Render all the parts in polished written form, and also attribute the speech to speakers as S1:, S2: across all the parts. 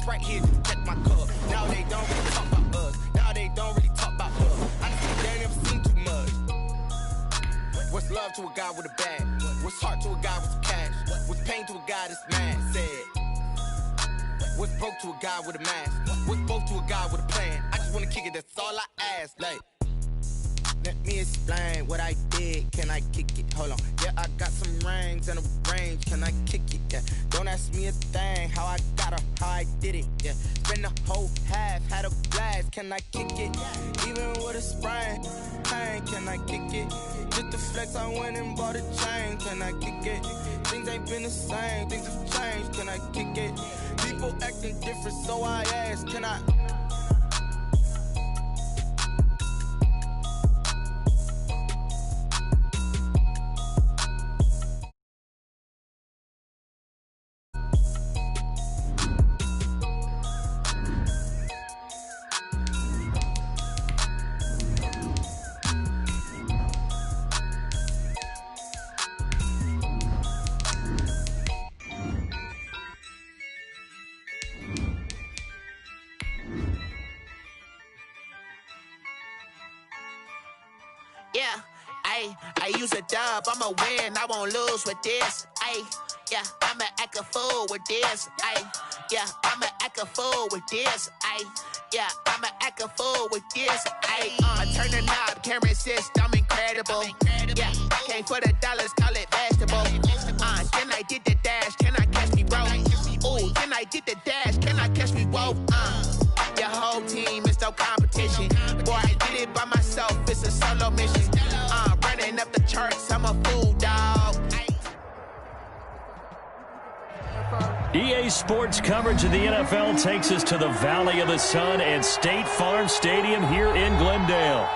S1: right here to protect my cup. Now they don't really talk about us. Now they don't really talk about us. Honestly, they ain't never seen too much. What's love to a guy with a bag? What's heart to a guy with some cash? What's pain to a guy that's mad? Said. What's broke to a guy with a mask? What's both to a guy with a plan? I just wanna kick it, that's all I ask. Like, let me explain what I did. Can I kick it? Hold on. Yeah, I got some rings and a range. Can I kick it? Yeah. Don't ask me a thing. How I got her, how I did it. Yeah. Spend the whole half, had a blast. Can I kick it? Even with a sprain, pain. Can I kick it? Just the flex, I went and bought a chain. Can I kick it? Things ain't been the same. Things have changed. Can I kick it? People acting different, so I ask. Can I?
S2: Yeah, I use a dub, I'ma win, I won't lose with this. Yeah, I'ma act a fool with this. Yeah, I'ma act a fool with this. Yeah, I'ma act a fool with this. I turn the knob, can't resist, I'm incredible. Yeah, came for the dollars, call it vegetable. Then I did the dash, can I catch me, bro? Ooh, then I did the dash, can I catch me, whoa? Your whole team is no competition. Boy, I did it by myself, it's a solo mission. Running up the charts, I'm a fool, dog.
S3: EA Sports coverage of the NFL takes us to the Valley of the Sun and State Farm Stadium here in Glendale.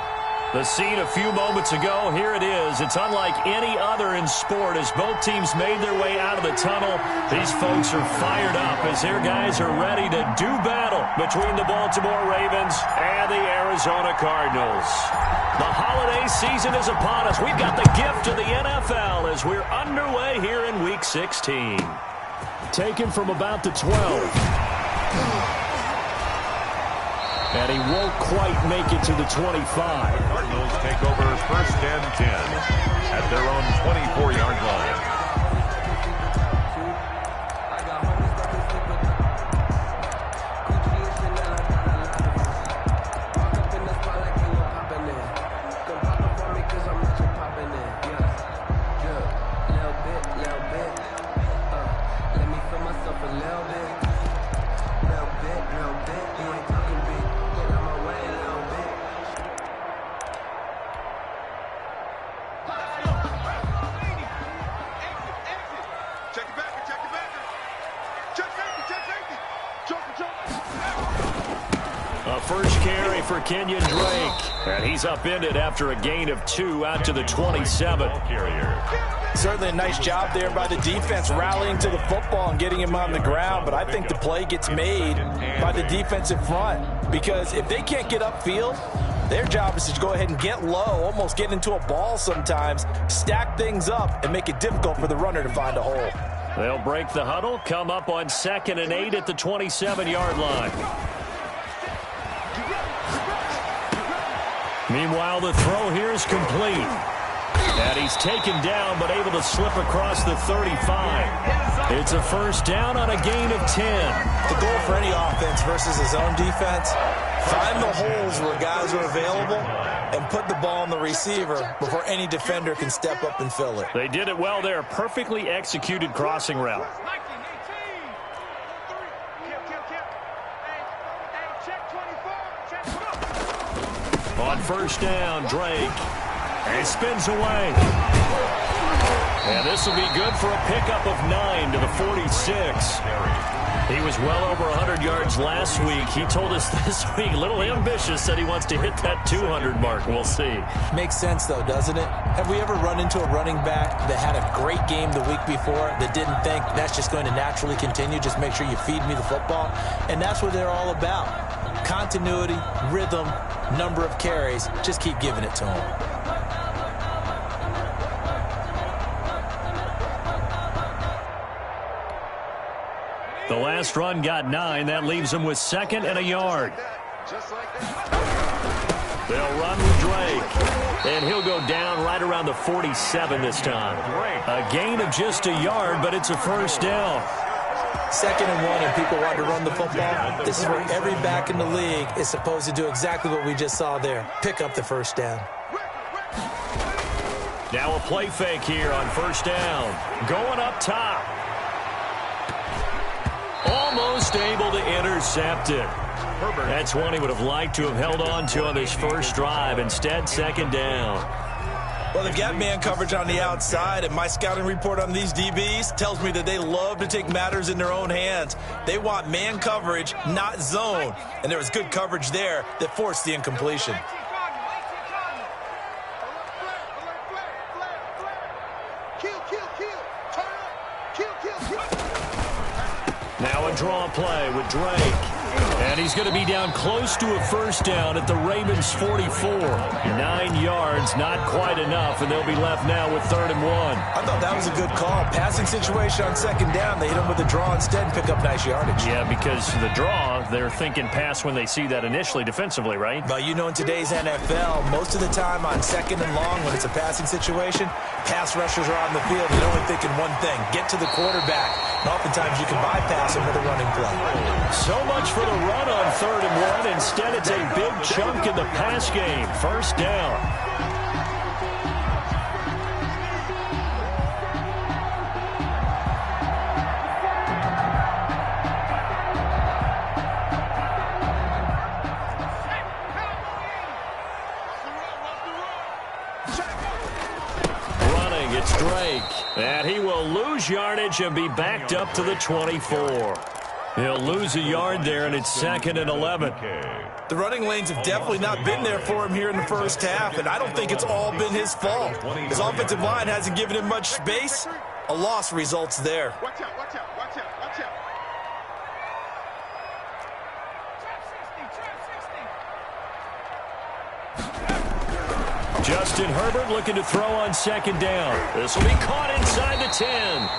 S3: The scene a few moments ago, here it is. It's unlike any other in sport as both teams made their way out of the tunnel. These folks are fired up as their guys are ready to do battle between the Baltimore Ravens and the Arizona Cardinals. The holiday season is upon us. We've got the gift of the NFL as we're underway here in Week 16. Taken from about the 12. And he won't quite make it to the 25.
S4: Cardinals take over first and 10 at their own 24-yard line.
S3: First carry for Kenyon Drake. And he's upended after a gain of 2 out to the 27.
S5: Certainly a nice job there by the defense rallying to the football and getting him on the ground. But I think the play gets made by the defensive front. Because if they can't get upfield, their job is to go ahead and get low, almost get into a ball sometimes, stack things up, and make it difficult for the runner to find a hole.
S3: They'll break the huddle, come up on 2nd and 8 at the 27-yard line. Meanwhile, the throw here is complete. And he's taken down, but able to slip across the 35. It's a first down on a gain of 10.
S5: The goal for any offense versus his own defense, find the holes where guys are available and put the ball on the receiver before any defender can step up and fill it.
S3: They did it well there. Perfectly executed crossing route. On first down, Drake. And he spins away. And this will be good for a pickup of 9 to the 46. He was well over 100 yards last week. He told us this week, a little ambitious, said he wants to hit that 200 mark. We'll see.
S5: Makes sense, though, doesn't it? Have we ever run into a running back that had a great game the week before that didn't think that's just going to naturally continue? Just make sure you feed me the football. And that's what they're all about. Continuity, rhythm, number of carries. Just keep giving it to him.
S3: The last run got 9. That leaves them with 2nd and a yard. They'll run with Drake, and he'll go down right around the 47 this time. A gain of just a yard, but it's a first down.
S5: 2nd and 1, and people want to run the football. This is where every back in the league is supposed to do exactly what we just saw there. Pick up the first down.
S3: Now a play fake here on first down. Going up top. Almost able to intercept it. That's one he would have liked to have held on to on this first drive. Instead, 2nd down.
S5: Well, they've got man coverage on the outside, and my scouting report on these DBs tells me that they love to take matters in their own hands. They want man coverage, not zone. And there was good coverage there that forced the incompletion.
S3: Now a draw play with Drake. And he's going to be down close to a first down at the Ravens' 44. 9 yards, not quite enough, and they'll be left now with 3rd and 1.
S5: I thought that was a good call. Passing situation on 2nd down. They hit him with a draw instead and pick up nice yardage.
S3: Yeah, because the draw, they're thinking pass when they see that initially defensively, right?
S5: But you know, in today's NFL, most of the time on 2nd and long, when it's a passing situation, pass rushers are on the field. They're only thinking one thing, get to the quarterback. And oftentimes you can bypass him with a running play.
S3: So much for the run on 3rd and 1. Instead, it's a big chunk in the pass game. First down. Running, it's Drake. And he will lose yardage and be backed up to the 24. He'll lose a yard there, and it's 2nd and 11.
S5: The running lanes have definitely not been there for him here in the first half, and I don't think it's all been his fault. His offensive line hasn't given him much space. A loss results there.
S1: Watch out, watch out, watch out, watch out.
S3: Justin Herbert looking to throw on 2nd down. This will be caught inside the 10.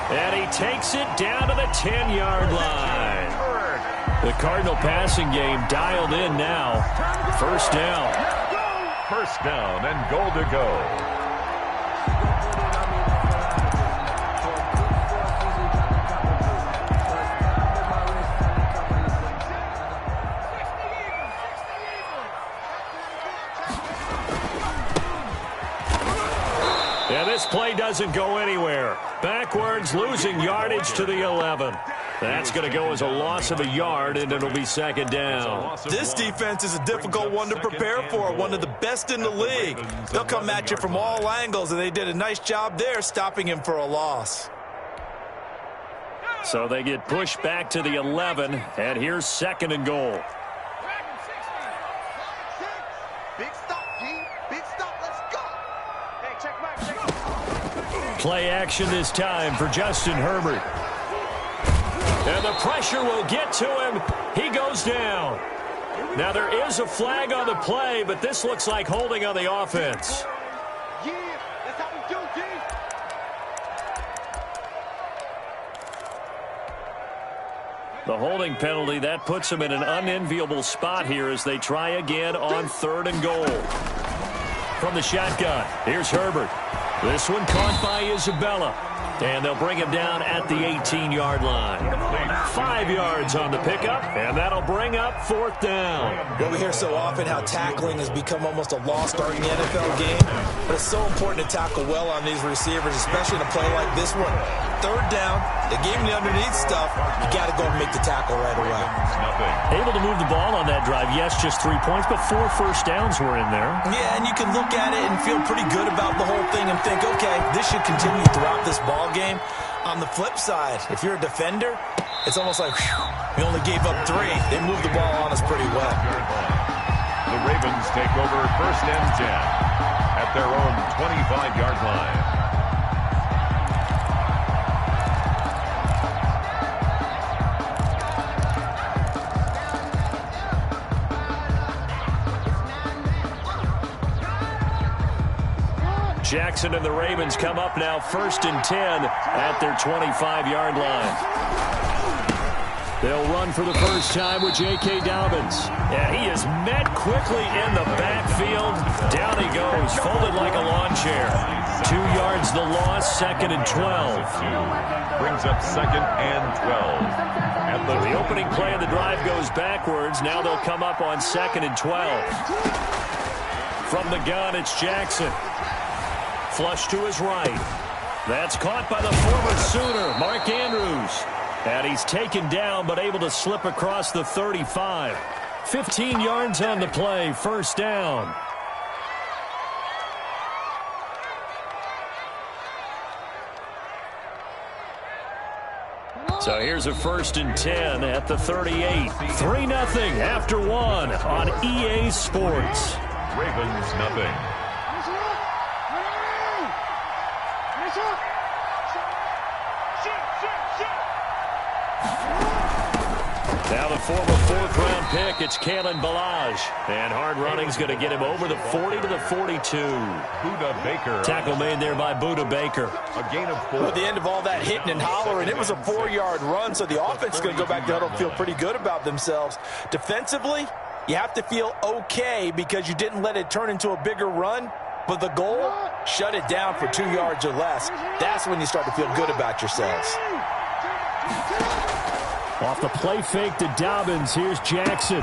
S3: And he takes it down to the 10-yard line. The Cardinal passing game dialed in now. First down.
S4: First down and goal to go.
S3: Yeah, this play doesn't go anywhere. Backwards, losing yardage to the 11. That's going to go as a loss of a yard, and it'll be 2nd down.
S5: This defense is a difficult one to prepare for, one of the best in the league. They'll come at you from all angles, and they did a nice job there stopping him for a loss.
S3: So they get pushed back to the 11, and here's 2nd and goal.
S1: Big stop, G. Big stop. Let's go. Hey, check back.
S3: Play action this time for Justin Herbert. And the pressure will get to him. He goes down. Now there is a flag on the play, but this looks like holding on the offense.
S1: Yeah, that's how we do, G.
S3: The holding penalty, that puts him in an unenviable spot here as they try again on 3rd and goal. From the shotgun, here's Herbert. This one caught by Isabella. And they'll bring him down at the 18-yard line. 5 yards on the pickup, and that'll bring up 4th down.
S5: Well, we hear so often how tackling has become almost a lost art in the NFL game, but it's so important to tackle well on these receivers, especially in a play like this one. 3rd down, they gave him the underneath stuff. You got to go and make the tackle right away.
S3: Able to move the ball on that drive. Yes, just 3 points, but 4 first downs were in there.
S5: Yeah, and you can look at it and feel pretty good about the whole thing and think, okay, this should continue throughout this ball game. On the flip side, if you're a defender, it's almost like, whew, we only gave up 3. They moved the ball on us pretty well.
S4: The Ravens take over 1st and 10 at their own 25-yard line.
S3: Jackson and the Ravens come up now 1st and 10 at their 25-yard line. They'll run for the first time with J.K. Dobbins. And he is met quickly in the backfield. Down he goes, folded like a lawn chair. 2 yards the loss, 2nd and 12.
S4: Brings up 2nd and 12.
S3: The opening play of the drive goes backwards. Now they'll come up on 2nd and 12. From the gun, it's Jackson. Flush to his right. That's caught by the former Sooner, Mark Andrews. And he's taken down, but able to slip across the 35. 15 yards on the play, first down. So here's a 1st and 10 at the 38. 3-0 after 1 on EA Sports.
S4: Ravens nothing.
S3: Now the former 4th-round pick, it's Kalen Ballage. And hard running's going to get him over the 40 to the 42.
S4: Buda Baker.
S3: Tackle made there by Buda Baker.
S4: A gain of 4.
S5: At the end of all that hitting and hollering, it was a 4-yard run, so the offense is going to go back to huddle and feel pretty good about themselves. Defensively, you have to feel okay because you didn't let it turn into a bigger run. But the goal, shut it down for 2 yards or less. That's when you start to feel good about yourselves.
S3: Off the play fake to Dobbins, here's Jackson.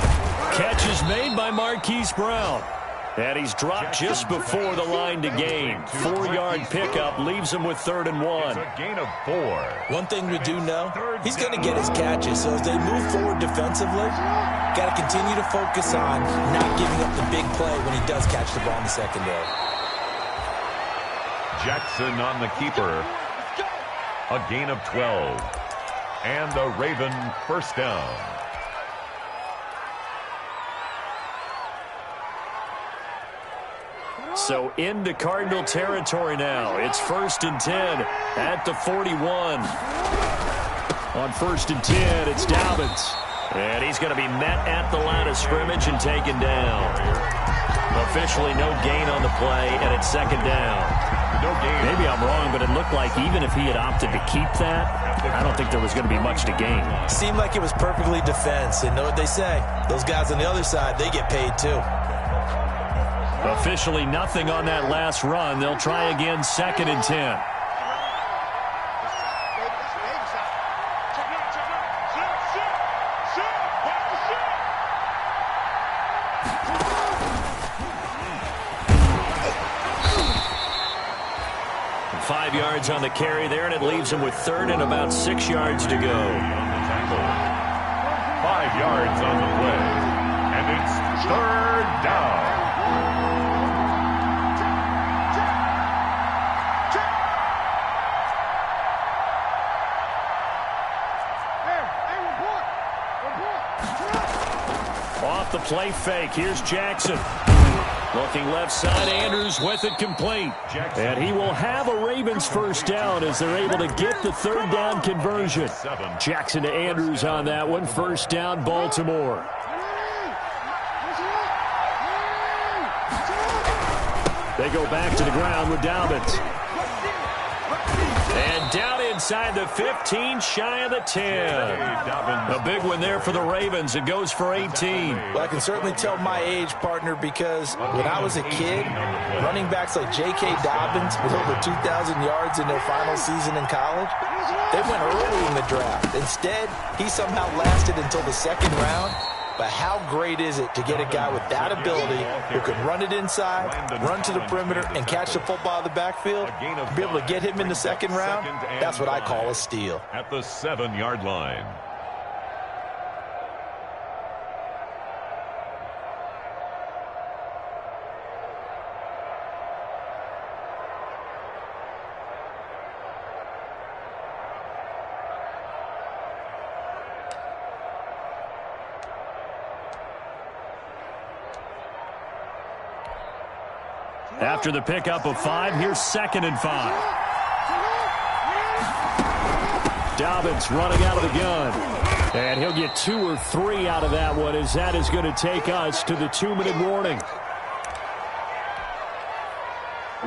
S3: Catch is made by Marquise Brown. And he's dropped just before the line to gain. 4-yard pickup leaves him with 3rd and 1.
S4: It's a gain of 4.
S5: One thing we do know, he's going to get his catches. So as they move forward defensively, got to continue to focus on not giving up the big play when he does catch the ball in the secondary.
S4: Jackson on the keeper. A gain of 12. And the Raven first down.
S3: So into Cardinal territory now. It's 1st and 10 at the 41. On 1st and 10, it's Dobbins. And he's going to be met at the line of scrimmage and taken down. Officially no gain on the play, and it's 2nd down.
S4: No gain.
S3: Maybe I'm wrong, but it looked like even if he had opted to keep that, I don't think there was going to be much to gain.
S5: Seemed like it was perfectly defense. And know what they say? Those guys on the other side, they get paid too.
S3: Officially nothing on that last run. They'll try again, 2nd and 10. Yards on the carry there, and it leaves him with 3rd and about 6 yards to go.
S4: 5 yards on the play, and it's 3rd down.
S3: Off the play fake, here's Jackson. Looking left side, Andrews with it complete. And he will have a Ravens first down as they're able to get the 3rd down conversion. Jackson to Andrews on that one. First down, Baltimore. They go back to the ground with Dobbins. And down inside the 15, shy of the 10. A big one there for the Ravens. It goes for 18.
S5: Well, I can certainly tell my age, partner, because when I was a kid, running backs like J.K. Dobbins with over 2,000 yards in their final season in college, they went early in the draft. Instead, he somehow lasted until the 2nd round. But how great is it to get a guy with that ability who can run it inside, run to the perimeter, and catch the football in the backfield? Be able to get him in the 2nd round, that's what I call a steal.
S4: At the 7-yard line.
S3: After the pickup of 5, here's 2nd and 5. Dobbins running out of the gun. And he'll get 2 or 3 out of that one, as that is going to take us to the 2-minute warning.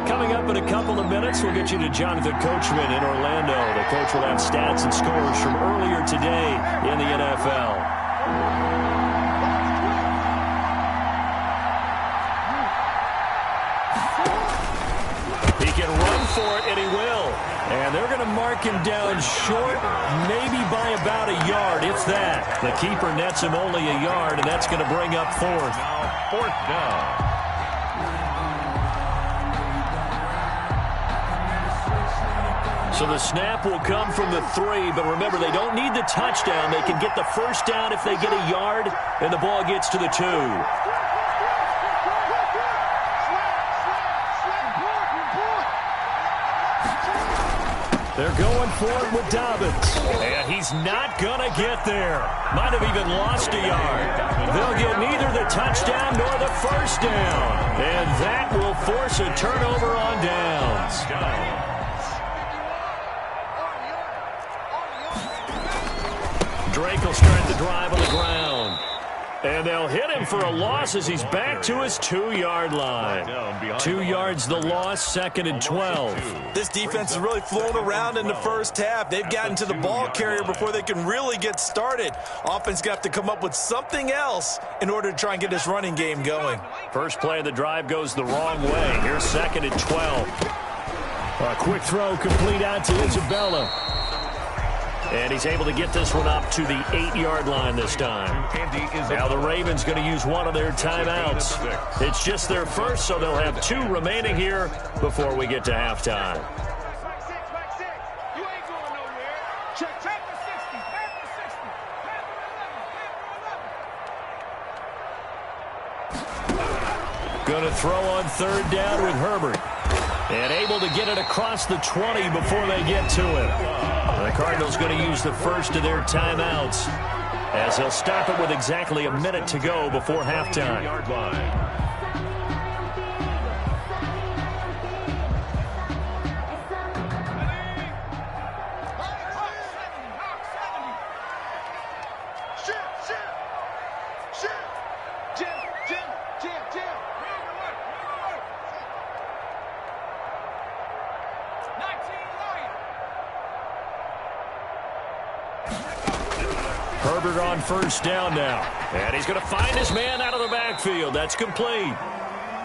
S3: Coming up in a couple of minutes, we'll get you to Jonathan Coachman in Orlando. The coach will have stats and scores from earlier today in the NFL. NFL. He can run for it, and he will. And they're going to mark him down short, maybe by about a yard, if that. The keeper nets him only a yard, and that's going to bring up fourth.
S4: Now fourth down.
S3: So the snap will come from the 3, but remember, they don't need the touchdown. They can get the first down if they get a yard, and the ball gets to the 2. They're going for it with Dobbins. And he's not going to get there. Might have even lost a yard. They'll get neither the touchdown nor the first down. And that will force a turnover on downs. Drake will start the drive on the ground. And they'll hit him for a loss as he's back to his 2-yard line. 2 yards the loss, 2nd and 12.
S5: This defense has really flown around in the first half. They've gotten to the ball carrier before they can really get started. Offense got to come up with something else in order to try and get this running game going.
S3: First play of the drive goes the wrong way. Here's 2nd and 12. A quick throw complete out to Isabella. And he's able to get this one up to the 8-yard line this time. Now the Ravens going to use one of their timeouts. It's just their first, so they'll have 2 remaining here before we get to halftime. Going to throw on 3rd down with Herbert. And able to get it across the 20 before they get to it. The Cardinals going to use the first of their timeouts as they'll stop it with exactly a minute to go before halftime. Herbert on first down now. And he's going to find his man out of the backfield. That's complete.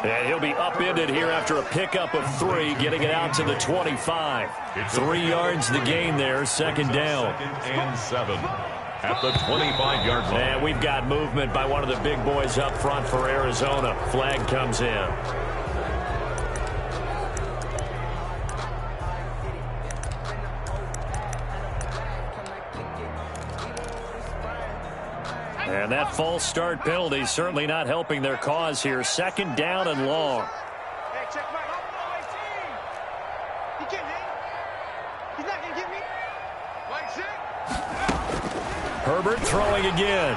S3: And he'll be upended here after a pickup of 3, getting it out to the 25. 3 yards the gain there, 2nd down.
S4: 2nd and 7 at the 25-yard line.
S3: And we've got movement by one of the big boys up front for Arizona. Flag comes in. And that false start penalty certainly not helping their cause here. 2nd down and long.
S6: Hey, check my team. He can't hit. He's not going to get me. White check.
S3: Herbert throwing again.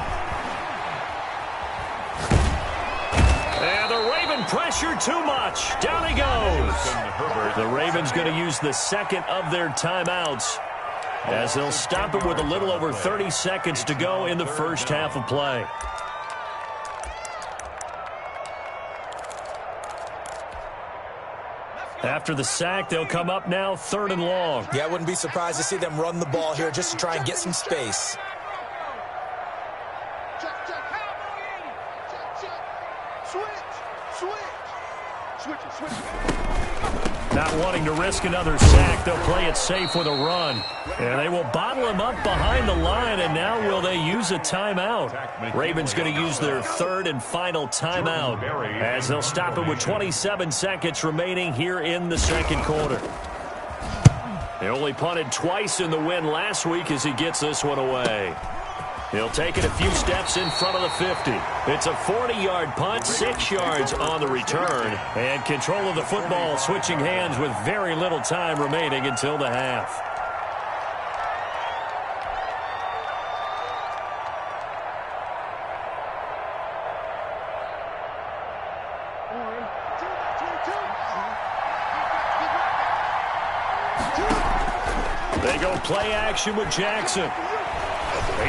S3: And the Raven pressure too much. Down he goes. The Ravens going to use the 2nd of their timeouts, as they'll stop it with a little over 30 seconds to go in the first half of play. After the sack, they'll come up now 3rd and long.
S5: Yeah, I wouldn't be surprised to see them run the ball here just to try and get some space.
S3: Not wanting to risk another sack, they'll play it safe with a run. And they will bottle him up behind the line, and now will they use a timeout? Ravens going to use their 3rd and final timeout, as they'll stop it with 27 seconds remaining here in the 2nd quarter. He only punted twice in the win last week as he gets this one away. He'll take it a few steps in front of the 50. It's a 40-yard punt, 6 yards on the return. And control of the football switching hands with very little time remaining until the half. They go play action with Jackson.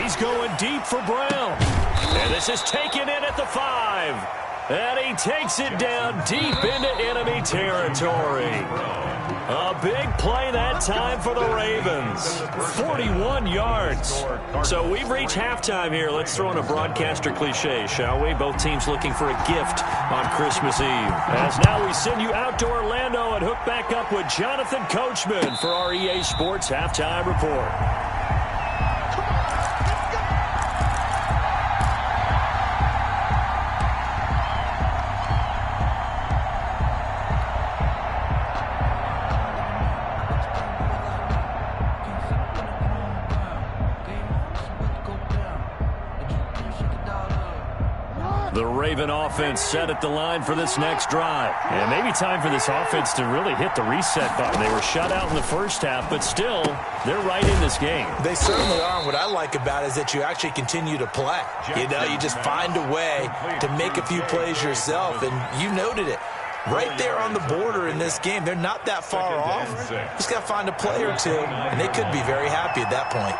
S3: He's going deep for Brown. And this is taken in at the 5. And he takes it down deep into enemy territory. A big play that time for the Ravens. 41 yards. So we've reached halftime here. Let's throw in a broadcaster cliche, shall we? Both teams looking for a gift on Christmas Eve. As now we send you out to Orlando and hook back up with Jonathan Coachman for our EA Sports Halftime Report. The Raven offense set at the line for this next drive. And maybe time for this offense to really hit the reset button. They were shut out in the first half, but still, they're right in this game.
S5: They certainly are. And what I like about it is that you actually continue to play. You know, you just find a way to make a few plays yourself, and you noted it. Right there on the border in this game. They're not that far off. Just got to find a play or two, and they could be very happy at that point.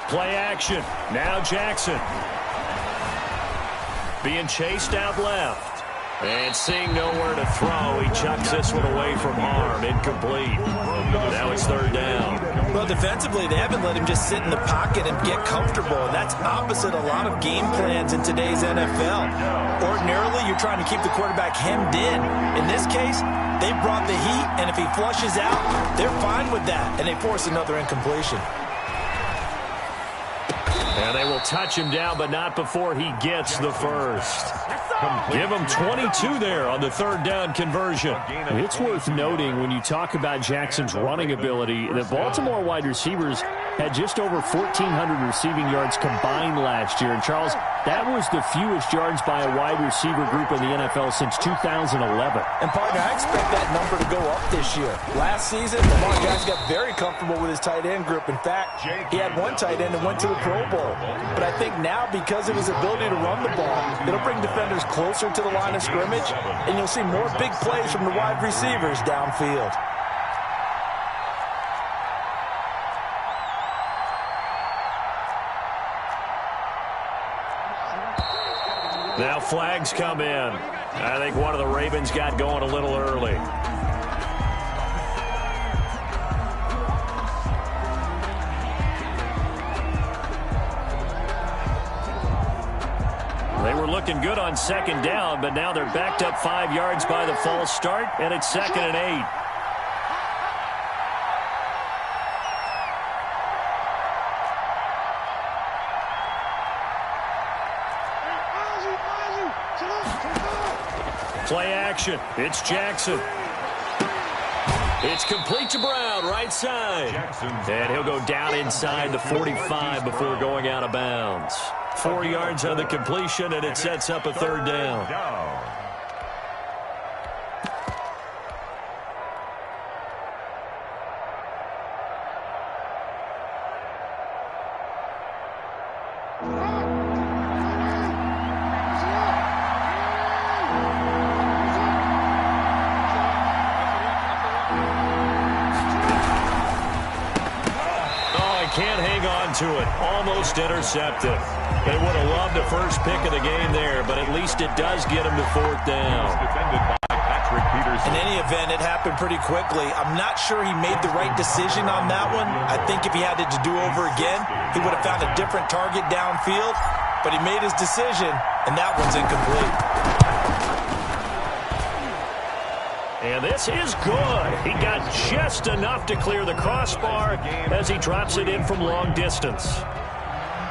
S3: Play action. Now Jackson. Being chased out left. And seeing nowhere to throw, he chucks this one away from harm. Incomplete. Now it's third down.
S5: Well, defensively, they haven't let him just sit in the pocket and get comfortable. And that's opposite a lot of game plans in today's NFL. Ordinarily, you're trying to keep the quarterback hemmed in. In this case, they brought the heat, and if he flushes out, they're fine with that. And they force another incompletion.
S3: And they will touch him down, but not before he gets the first. Give him 22 there on the third down conversion. It's worth noting when you talk about Jackson's running ability, the Baltimore wide receivers had just over 1,400 receiving yards combined last year. And, Charles, that was the fewest yards by a wide receiver group in the NFL since 2011.
S5: And, partner, I expect that number to go up this year. Last season, Lamar Jackson got very comfortable with his tight end group. In fact, he had one tight end that went to the Pro Bowl. But I think now, because of his ability to run the ball, it'll bring defenders closer to the line of scrimmage, and you'll see more big plays from the wide receivers downfield.
S3: Now flags come in. I think one of the Ravens got going a little early. They were looking good on second down, but now they're backed up 5 yards by the false start, and it's 2nd and 8. Play action. It's Jackson. It's complete to Brown, right side. And he'll go down inside the 45 before going out of bounds. 4 yards on the completion, and it sets up a third down. Can't hang on to it. Almost intercepted. They would have loved the first pick of the game there, but at least it does get them to fourth down.
S5: In any event, it happened pretty quickly. I'm not sure he made the right decision on that one. I think if he had it to do over again, he would have found a different target downfield, but he made his decision, and that one's incomplete.
S3: And this is good. He got just enough to clear the crossbar as he drops it in from long distance.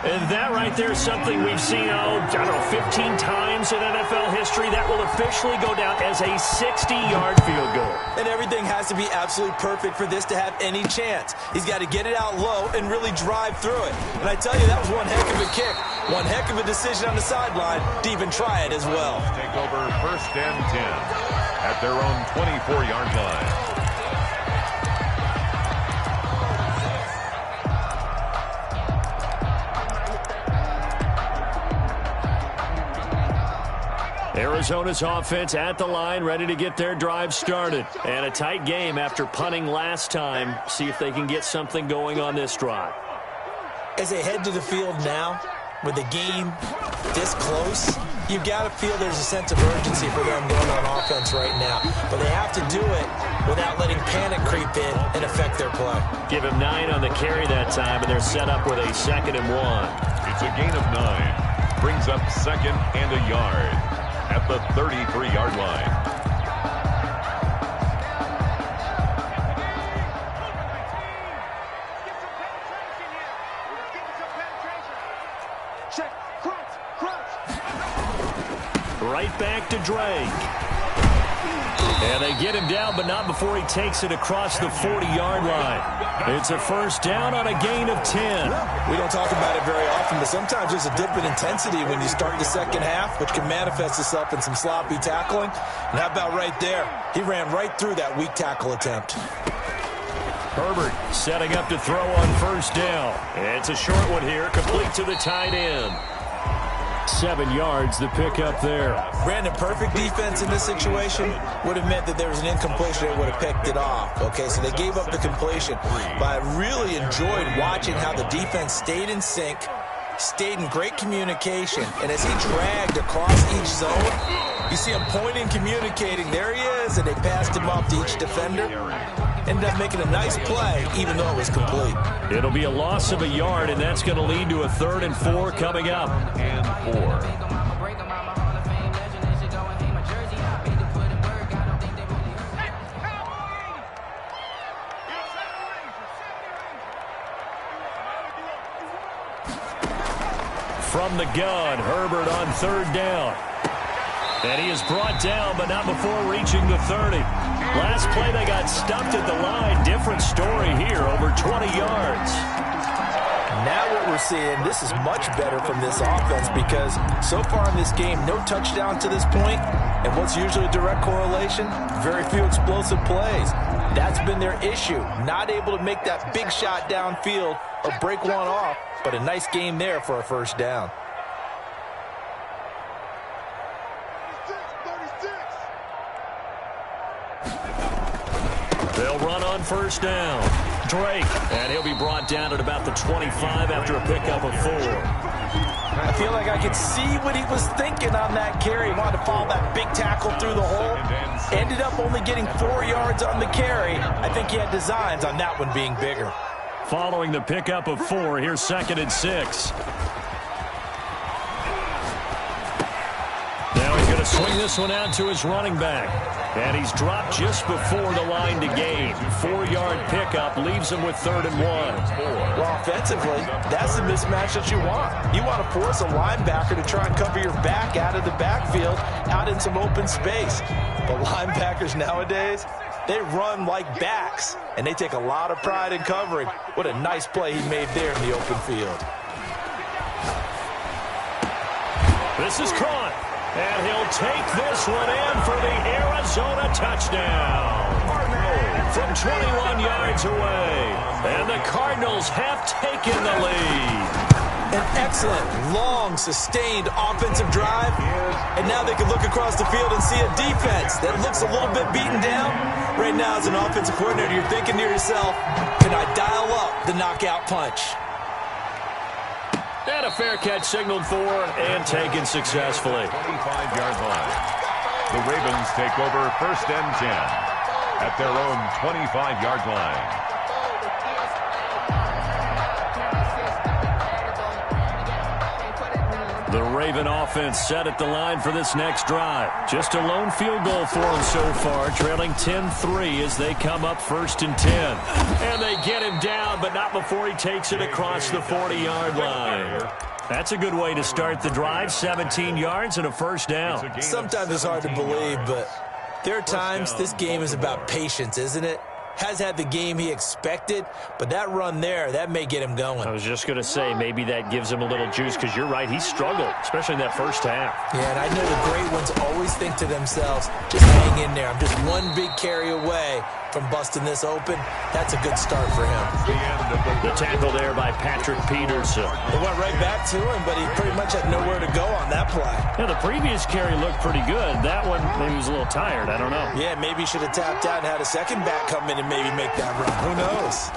S3: And that right there is something we've seen, 15 times in NFL history. That will officially go down as a 60-yard field goal.
S5: And everything has to be absolutely perfect for this to have any chance. He's got to get it out low and really drive through it. And I tell you, that was one heck of a kick. One heck of a decision on the sideline to even try it as well.
S4: Take over 1st and 10 at their own 24-yard line.
S3: Arizona's offense at the line, ready to get their drive started. And a tight game after punting last time. See if they can get something going on this drive.
S5: As they head to the field now, with the game this close, you've got to feel there's a sense of urgency for them going on offense right now. But they have to do it without letting panic creep in and affect their play.
S3: Give him 9 on the carry that time, and they're set up with a 2nd and 1.
S4: It's a gain of 9. Brings up 2nd and a yard at the 33-yard line.
S3: Right back to Drake. And they get him down, but not before he takes it across the 40-yard line. It's a first down on a gain of 10.
S5: We don't talk about it very often, but sometimes there's a dip in intensity when you start the second half, which can manifest itself in some sloppy tackling. And how about right there? He ran right through that weak tackle attempt.
S3: Herbert setting up to throw on first down. It's a short one here, complete to the tight end. 7 yards, the pickup there.
S5: Brandon, perfect defense in this situation would have meant that there was an incompletion. They would have picked it off. Okay, so they gave up the completion. But I really enjoyed watching how the defense stayed in sync, stayed in great communication. And as he dragged across each zone, you see him pointing, communicating. There he is, and they passed him off to each defender. Ended up making a nice play, even though it was complete.
S3: It'll be a loss of a yard, and that's going to lead to a 3rd and 4 coming up.
S4: And 4.
S3: From the gun, Herbert on 3rd down. And he is brought down, but not before reaching the 30. Last play, they got stuffed at the line. Different story here, over 20 yards.
S5: Now what we're seeing, this is much better from this offense because so far in this game, no touchdown to this point. And what's usually a direct correlation? Very few explosive plays. That's been their issue. Not able to make that big shot downfield or break one off, but a nice game there for a first down.
S3: They'll run on first down. Drake, and he'll be brought down at about the 25 after a pickup of 4.
S5: I feel like I could see what he was thinking on that carry. He wanted to follow that big tackle through the hole. Ended up only getting 4 yards on the carry. I think he had designs on that one being bigger.
S3: Following the pickup of 4, here's 2nd and 6. Now he's going to swing this one out to his running back. And he's dropped just before the line to gain. 4-yard pickup leaves him with 3rd and 1.
S5: Well, offensively, that's the mismatch that you want. You want to force a linebacker to try and cover your back out of the backfield, out in some open space. But linebackers nowadays, they run like backs, and they take a lot of pride in covering. What a nice play he made there in the open field.
S3: This is caught. And he'll take this one in for the Arizona touchdown. From 21 yards away. And the Cardinals have taken the lead.
S5: An excellent, long, sustained offensive drive. And now they can look across the field and see a defense that looks a little bit beaten down. Right now, as an offensive coordinator, you're thinking to yourself, can I dial up the knockout punch?
S3: And a fair catch signaled for and taken successfully.
S4: 25-yard line. The Ravens take over 1st and 10 at their own 25-yard line.
S3: The Raven offense set at the line for this next drive. Just a lone field goal for them so far, trailing 10-3 as they come up 1st and 10. And they get him down, but not before he takes it across the 40-yard line. That's a good way to start the drive, 17 yards and a first down.
S5: Sometimes it's hard to believe, but there are times this game is about patience, isn't it? Has had the game he expected, but that run there, that may get him going.
S3: I was just going to say, maybe that gives him a little juice, because you're right, he struggled, especially in that first half.
S5: Yeah, and I know the great ones always think to themselves, just hang in there. I'm just one big carry away from busting this open. That's a good start for him.
S3: The tackle there by Patrick Peterson.
S5: It went right back to him, but he pretty much had nowhere to go on that play.
S3: Yeah, the previous carry looked pretty good. That one, maybe he was a little tired. I don't know.
S5: Yeah, maybe he should have tapped out and had a second back come in and maybe make that run. Who knows?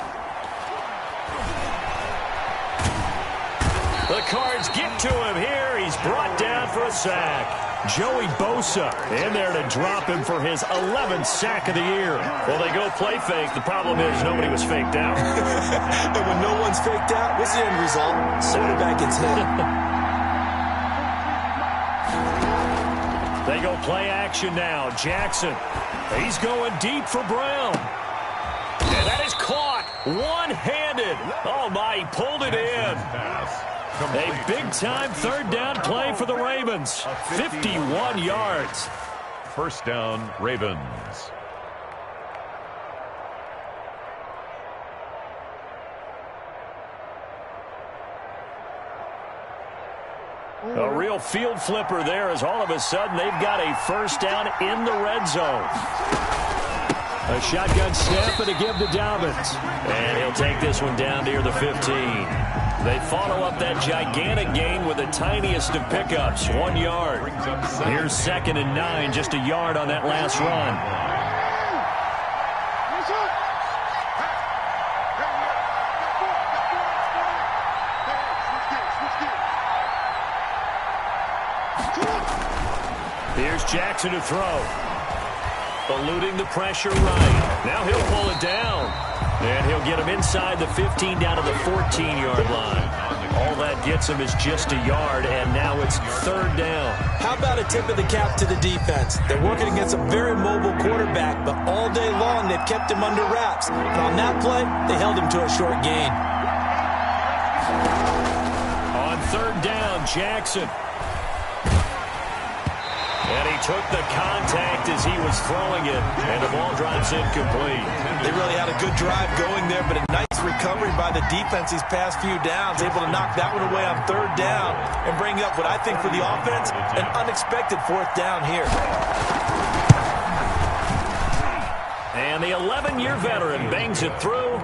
S3: The Cards get to him here. He's brought down for a sack. Joey Bosa in there to drop him for his 11th sack of the year. Well, they go play fake. The problem is nobody was faked out.
S5: And when no one's faked out, what's the end result? Quarterback gets hit.
S3: They go play action now. Jackson. He's going deep for Brown. And that is caught one-handed. Oh, my, he pulled it in. A big-time third down play for the Ravens. 51 yards.
S4: First down, Ravens.
S3: A real field flipper there as all of a sudden they've got a first down in the red zone. A shotgun snap and a give to Dobbins. And he'll take this one down near the 15. They follow up that gigantic gain with the tiniest of pickups, 1 yard. Here's 2nd and 9, just a yard on that last run. Here's Jackson to throw. Eluding the pressure right. Now he'll pull it down. And he'll get him inside the 15 down to the 14-yard line. All that gets him is just a yard, and now it's 3rd down.
S5: How about a tip of the cap to the defense? They're working against a very mobile quarterback, but all day long they've kept him under wraps. And on that play, they held him to a short gain.
S3: On 3rd down, Jackson. And he took the contact as he was throwing it, and the ball drops incomplete.
S5: They really had a good drive going there, but a nice recovery by the defense these past few downs, able to knock that one away on 3rd down and bring up what I think for the offense, an unexpected 4th down here.
S3: And the 11-year veteran bangs it through,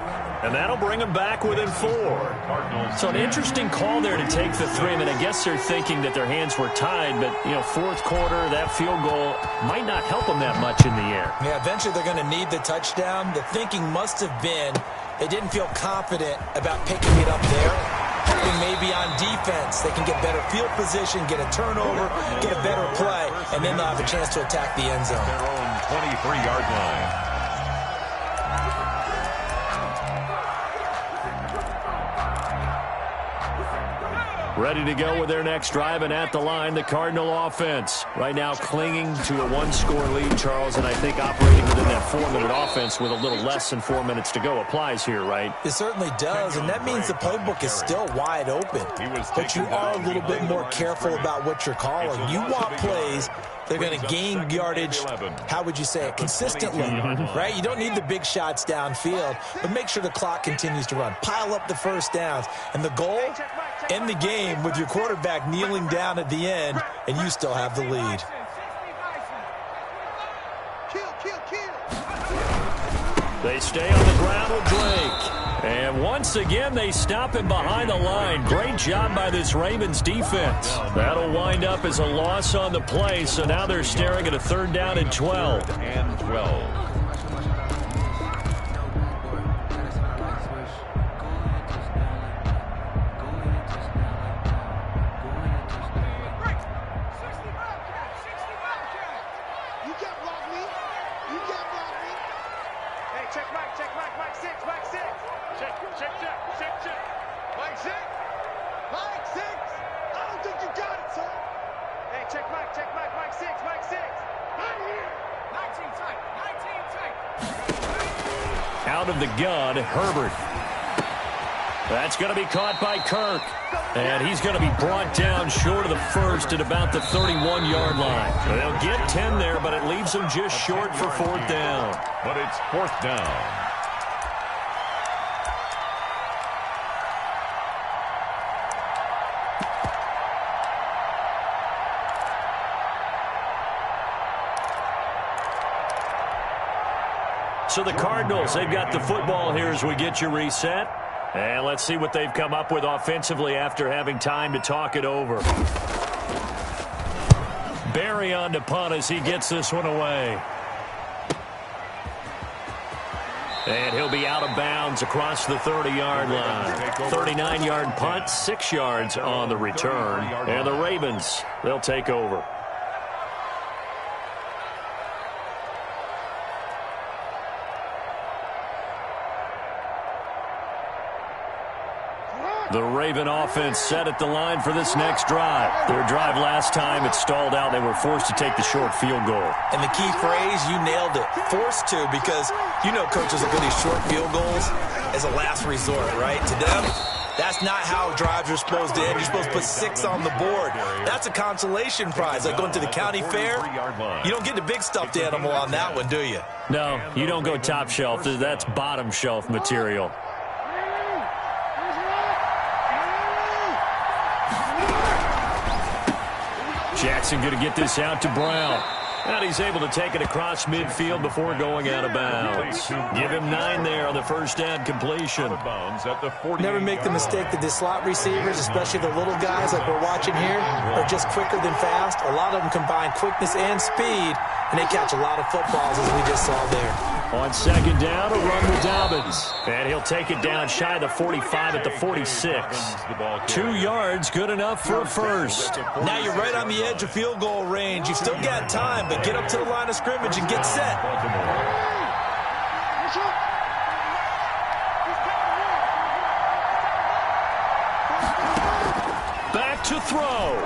S3: and that'll bring him back within 4. So an interesting call there to take the 3. I mean, I guess they're thinking that their hands were tied, but, you know, 4th quarter, that field goal might not help them that much in the air.
S5: Yeah, eventually they're going to need the touchdown. The thinking must have been they didn't feel confident about picking it up there. Hoping maybe on defense they can get better field position, get a turnover, get a better play, and then they'll have a chance to attack the end zone.
S4: Their own 23-yard line.
S3: Ready to go with their next drive, and at the line, the Cardinal offense. Right now clinging to a 1-score lead, Charles, and I think operating within that 4-minute offense with a little less than 4 minutes to go applies here, right?
S5: It certainly does, and that means the playbook is still wide open. But you are a little bit more careful about what you're calling. You want plays they're going to gain yardage, how would you say it, consistently, right? You don't need the big shots downfield, but make sure the clock continues to run. Pile up the first downs. And the goal, end the game with your quarterback kneeling down at the end, and you still have the lead.
S3: They stay on the ground with Drake. And once again, they stop him behind the line. Great job by this Ravens defense. That'll wind up as a loss on the play, so now they're staring at a 3rd down and 12.
S4: And 12.
S3: Out of the gun, Herbert. That's going to be caught by Kirk. And he's going to be brought down short of the first at about the 31-yard line. They'll get 10 there, but it leaves them just short for 4th down.
S4: But it's 4th down.
S3: So the Cardinals, they've got the football here as we get you reset. And let's see what they've come up with offensively after having time to talk it over. Barry on to punt as he gets this one away. And he'll be out of bounds across the 30-yard line. 39-yard punt, 6 yards on the return. And the Ravens, they'll take over. The Raven offense set at the line for this next drive. Their drive last time, it stalled out. They were forced to take the short field goal.
S5: And the key phrase, you nailed it, forced to, because you know coaches look at these short field goals as a last resort, right? To them, that's not how drives are supposed to end. You're supposed to put 6 on the board. That's a consolation prize, like going to the county fair. You don't get the big stuffed animal on that one, do you?
S3: No, you don't go top shelf. That's bottom shelf material. Jackson going to get this out to Brown. And he's able to take it across midfield before going out of bounds. Give him 9 there on the first down completion.
S5: Never make the mistake that the slot receivers, especially the little guys like we're watching here, are just quicker than fast. A lot of them combine quickness and speed, and they catch a lot of footballs, as we just saw there.
S3: On second down, a run with Dobbins. And he'll take it down shy of the 45 at the 46. 2 yards, good enough for a first.
S5: Now you're right on the edge of field goal range. You've still got time, but get up to the line of scrimmage and get set.
S3: Back to throw.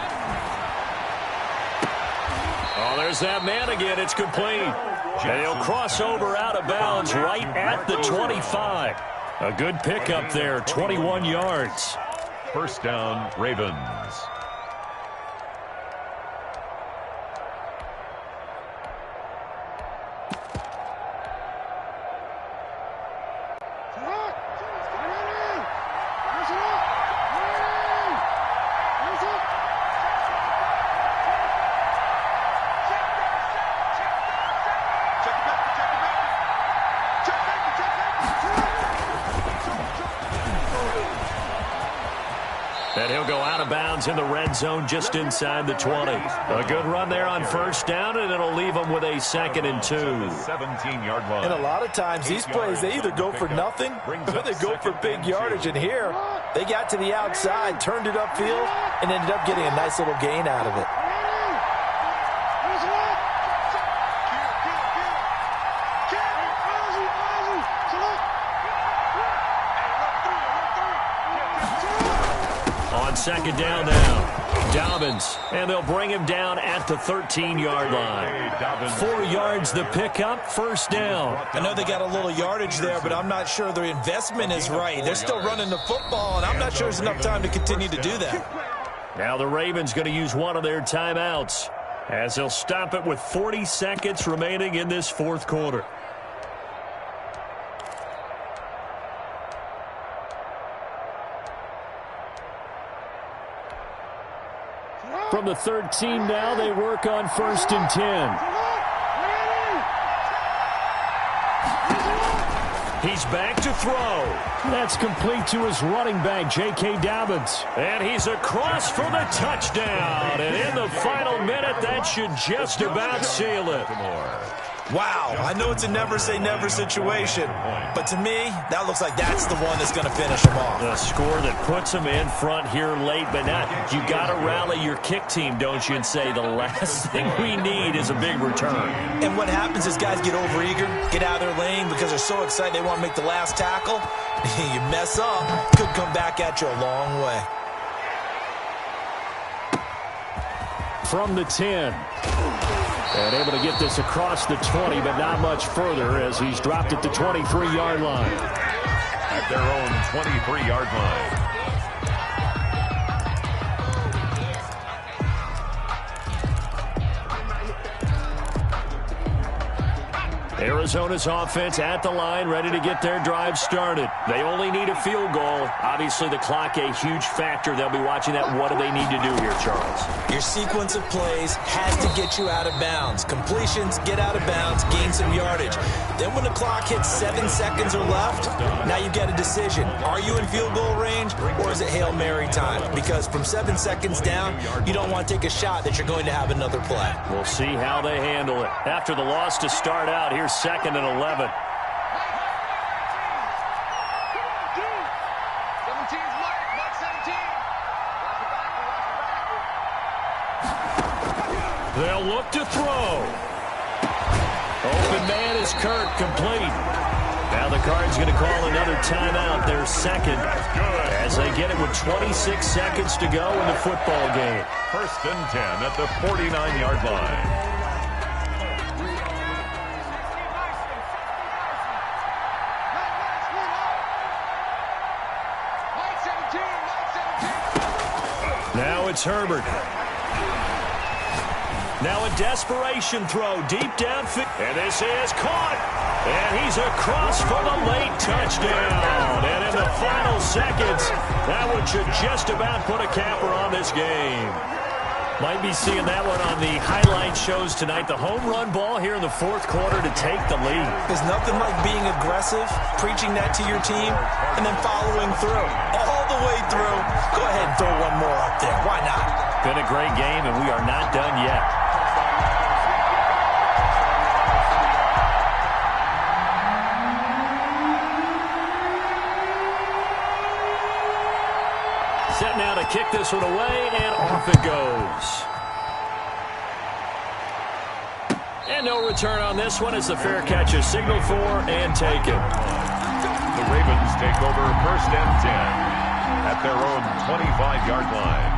S3: Oh, there's that man again. It's complete. And he'll cross over out of bounds right at the 25. A good pickup there, 21 yards.
S4: First down, Ravens.
S3: And he'll go out of bounds in the red zone just inside the 20. A good run there on first down, and it'll leave them with a 2nd and 2.
S4: 17-yard line.
S5: And a lot of times these plays, they either go for nothing or they go for big yardage. And here, they got to the outside, turned it upfield, and ended up getting a nice little gain out of it.
S3: Second down now. Dobbins, and they'll bring him down at the 13-yard line. 4 yards the pickup, first down.
S5: I know they got a little yardage there, but I'm not sure their investment is right. They're still running the football, and I'm not sure there's enough time to continue to do that.
S3: Now the Ravens going to use one of their timeouts as they'll stop it with 40 seconds remaining in this fourth quarter. From the 13 now, they work on 1st and 10. He's back to throw. That's complete to his running back, J.K. Dobbins. And he's across for the touchdown. And in the final minute, that should just about seal it.
S5: Wow, I know it's a never-say-never situation, but to me, that looks like that's the one that's going to finish them off.
S3: The score that puts them in front here late, but now you got to rally your kick team, don't you, and say the last thing we need is a big return.
S5: And what happens is guys get overeager, get out of their lane because they're so excited they want to make the last tackle. You mess up, could come back at you a long way.
S3: From the 10. And able to get this across the 20, but not much further as he's dropped at the 23-yard line.
S4: At their own 23-yard line.
S3: Arizona's offense at the line, ready to get their drive started. They only need a field goal. Obviously, the clock a huge factor. They'll be watching that. What do they need to do here, Charles?
S5: Your sequence of plays has to get you out of bounds. Completions, get out of bounds, gain some yardage. Then when the clock hits 7 seconds or left, now you've got a decision. Are you in field goal range, or is it Hail Mary time? Because from 7 seconds down, you don't want to take a shot that you're going to have another play.
S3: We'll see how they handle it. After the loss to start out, here's 2nd and 11.
S6: 17's Mike 17.
S3: They'll look to throw. Open man is Kirk, complete. Now the Cards going to call another timeout, their second, as they get it with 26 seconds to go in the football game.
S4: 1st and 10 at the 49-yard line.
S3: Now it's Herbert. Now a desperation throw deep downfield. And this is caught. And he's across for the late touchdown. And in the final seconds, that one should just about put a capper on this game. Might be seeing that one on the highlight shows tonight. The home run ball here in the 4th quarter to take the lead.
S5: There's nothing like being aggressive, preaching that to your team, and then following through. All the way through. Go ahead and throw one more up there. Why not?
S3: Been a great game, and we are not done yet. Set now to kick this one away, and off it goes. And no return on this one as the fair catch is signaled for and taken.
S4: The Ravens take over 1st and 10 at their own 25-yard line.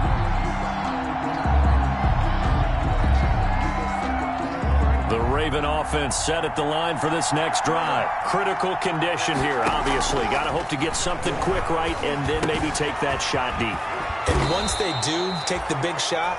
S3: The Raven offense set at the line for this next drive. Critical condition here, obviously. Got to hope to get something quick right and then maybe take that shot deep.
S5: And once they do take the big shot,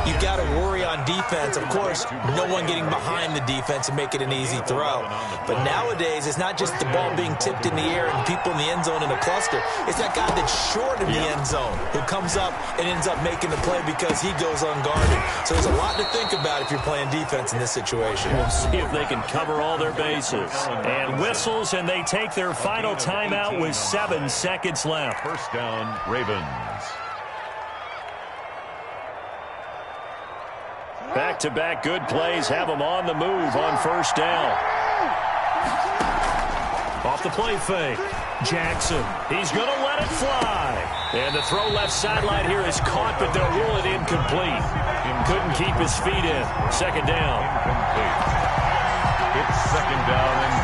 S5: you've got to worry on defense. Of course, no one getting behind the defense and make it an easy throw. But nowadays, it's not just the ball being tipped in the air and people in the end zone in a cluster. It's that guy that's short in the end zone who comes up and ends up making the play because he goes unguarded. So there's a lot to think about if you're playing defense in this situation.
S3: We'll see if they can cover all their bases. And whistles, and they take their final timeout with 7 seconds left.
S4: 1st down, Ravens.
S3: Back-to-back good plays have them on the move on 1st down. Off the play fake. Jackson. He's going to let it fly. And the throw left sideline here is caught, but they'll rule it incomplete. Couldn't keep his feet in. 2nd down.
S4: Incomplete. It's 2nd down and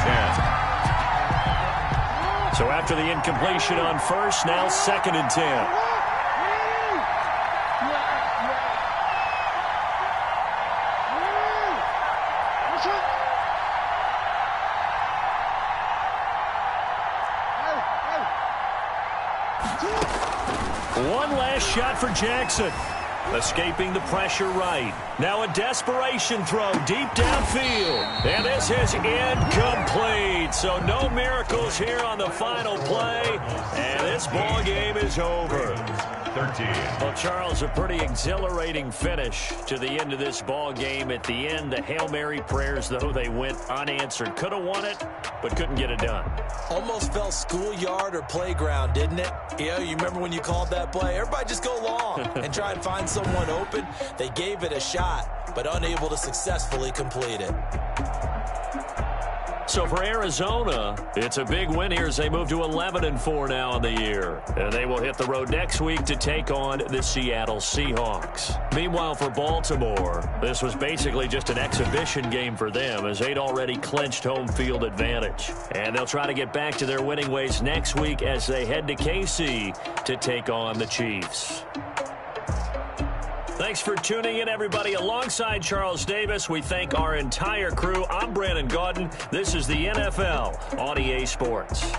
S4: 10.
S3: So after the incompletion on 1st, now 2nd and 10. One last shot for Jackson. Escaping the pressure right. Now a desperation throw deep downfield. And this is incomplete. So no miracles here on the final play. And this ball game is over.
S4: 13.
S3: Well, Charles, a pretty exhilarating finish to the end of this ball game. At the end, the Hail Mary prayers, though, they went unanswered. Could have won it, but couldn't get it done.
S5: Almost felt schoolyard or playground, didn't it? Yeah, you remember when you called that play? Everybody just go long and try and find someone open. They gave it a shot, but unable to successfully complete it.
S3: So for Arizona, it's a big win here as they move to 11-4 now in the year. And they will hit the road next week to take on the Seattle Seahawks. Meanwhile, for Baltimore, this was basically just an exhibition game for them as they'd already clinched home field advantage. And they'll try to get back to their winning ways next week as they head to KC to take on the Chiefs. Thanks for tuning in, everybody. Alongside Charles Davis, we thank our entire crew. I'm Brandon Gaudin. This is the NFL on EA Sports.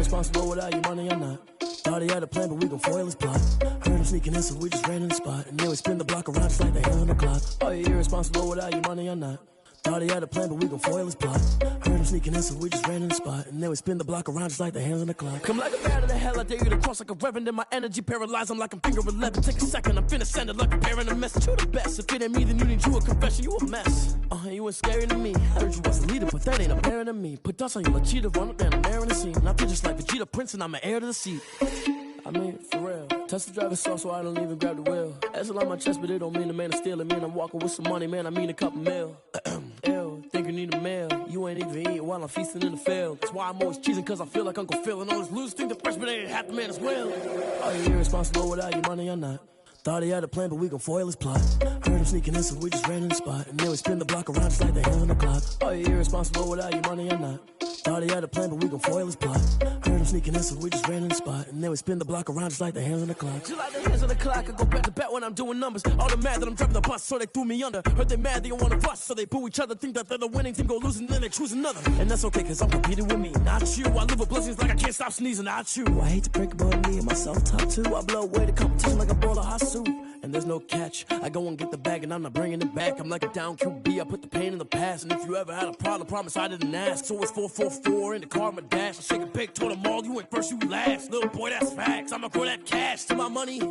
S7: Irresponsible without your money or not. Thought he had a plan, but we gon' foil his plot. Heard him sneaking in, so we just ran in the spot. And then we spin the block around just like the hand on the clock. Are you irresponsible without your money or not? Thought he had a plan, but we gon' foil his plot. Heard him sneaking in, so we just ran in the spot. And then we spin the block around just like the hands on the clock. Come like a bat of the hell, I dare you to cross like a reverend. And my energy paralyzed, I'm like I'm finger 11. Take a second, I'm finna send it like a bearing a message. You the best, if it ain't me, then you need you a confession. You a mess, you ain't scary to me. Heard you was a leader, but that ain't apparent to me. Put dust on you like cheetah, run up down the air in the scene. And I feel just like Vegeta Prince, and I'm an heir to the seat. I mean, for real. Touch the driver's soft, so I don't even grab the wheel. That's on my chest, but it don't mean the man is stealing. Man, I'm walking with some money, man, I mean a couple mil. Ew, think you need a meal. You ain't even eating while I'm feasting in the field. That's why I'm always cheesing, cause I feel like Uncle Phil. And all this losers think the freshman ain't half the man as well. Are you irresponsible without your money or not? Thought he had a plan, but we gon' foil his plot. Heard him sneaking in, so we just ran in the spot. And then we spin the block around just like the hand on the clock. Are you irresponsible without your money or not? Thought he had a plan, but we gon' foil his plot. Heard him sneaking in, so we just ran in the spot. And then we spin the block around just like the hands on the clock. Just like the hands on the clock, I go back to back when I'm doing numbers. All the mad that I'm driving the bus, so they threw me under. Heard they mad, they don't wanna bust, so they boo each other. Think that they're the winning team, go losing, then they choose another. And that's okay, cause I'm competing with me, not you. I live with blessings like I can't stop sneezing, not you. I hate to break it, but me and myself top two. I blow away the competition like a bowl of hot soup. And there's no catch, I go and get the bag and I'm not bringing it back. I'm like a down QB, I put the pain in the past. And if you ever had a problem, promise I didn't ask. So it's 4-4-4 in the car, my dash. I shake a big, told them all, you went first, you last. Little boy, that's facts, I'ma grow that cash to my money.